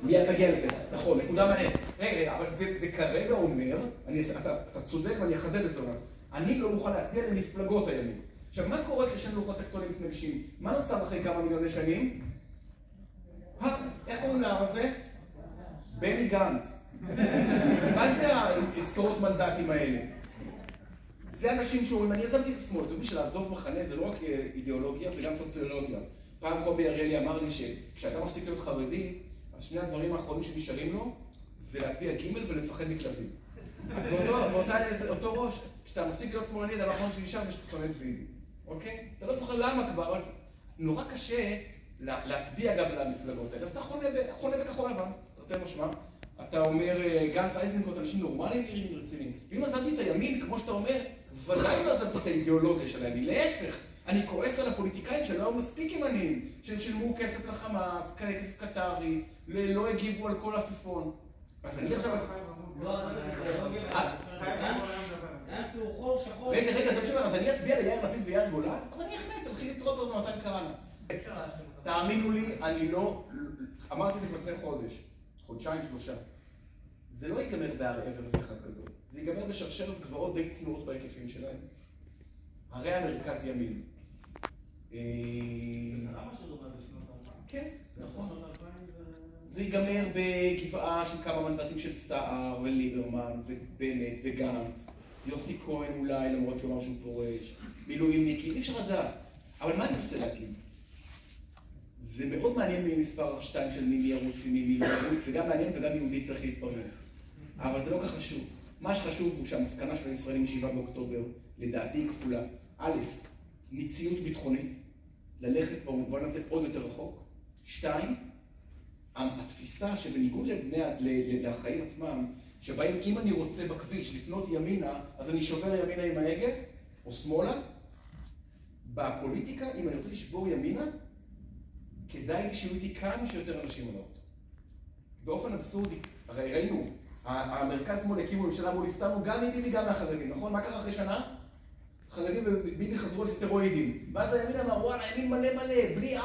מיד נגיע לזה, נכון, נקודה מעניינת. רגע, אבל זה כרגע אומר, אתה צודק ואני אחדד את זה, אני לא מוכן להצביע למפלגות הימין. עכשיו, מה קורה כששני לוחות טקטוניים מתנגשים? מה נוצר אחרי כמה מיליוני שנים? איך קוראים לעם הזה? בני גנץ. מה זה העשרות מנדטים האלה? זה אנשים שאומרים, אני עזבתי את השמאל, בשביל לעזוב מחנה זה לא רק אידיאולוגיה, זה גם סוציולוגיה. פעם קובי אריאלי אמר לי שכשאתה מפסיק להיות חרדי, אז שני הדברים האחרונים שנשארים לו, זה להצביע ג' ולפחד מכלבים. אז באותו ראש, כשאתה מפסיק להיות שמאלני, הדבר האחרון שנשאר זה שאתה שונא את ביבי. אוקיי? אתה לא זוכר למה כבר, אבל נורא קשה להצביע גם למפלגות האלה. אז אתה חונה בכחול לבן, תרתי משמע. אתה אומר, גנץ, איזנקוט, אנשים נורמליים נראים רציניים. ואם עזבתי את הימין, כמו שאתה אומר, ודאי לא עזבתי את האידיאולוגיה של הימין. להפך, אני כועס על הפוליטיקאים שלא היו מספיק ימניים, שהם שילמו כסף לחמאס, כסף קטרי, לא הגיבו על כל עפיפון. אז אני עכשיו... רגע, זה משהו, אז אני אצביע ליאיר לפיד ויאיר גולן, אז אני אחמץ, אתחיל לתרות עוד מתן קראנה. תאמינו לי, אני לא... אמרתי זה לפני חודש, חודשיים, 3. זה לא ייגמר בהר אברסט אחד גדול, זה ייגמר בשרשרת גבעות די צנועות בהיקפים שלהם. הרי המרכז ימין. זה קרה משהו דומה בשנות 2000? כן, נכון. זה ייגמר בגבעה של כמה מנדטים של סער וליברמן ובנט וגנץ. יוסי כהן אולי, למרות שהוא אמר שהוא פורש. מילואימניקים, אי אפשר לדעת. אבל מה אני רוצה להגיד? זה מאוד מעניין ממספר 2 של מי ירוץ ומי לא ירוץ. זה גם מעניין וגם יהודי צריך להתפרנס. אבל זה לא כך חשוב. מה שחשוב הוא שהמסקנה של הישראלים 7 באוקטובר, לדעתי היא כפולה. א', ניציות ביטחונית, ללכת במובן הזה עוד יותר רחוק. 2, התפיסה שבניגוד לחיים עצמם, שבהם אם אני רוצה בכביש לפנות ימינה, אז אני שובר ימינה עם ההגה, או שמאלה. בפוליטיקה, אם אני רוצה לשבור ימינה, כדאי שיהיו איתי כמה שיותר אנשים על האוטו. באופן אבסורדי, הרי ראינו, המרכז שמאל הקימו ממשלה מול הפתענו גם מביבי גם מהחרדים, נכון? מה קרה אחרי שנה? חרדים וביבי חזרו על סטרואידים. ואז הימין אמר, וואלה, הימין מלא מלא, בלי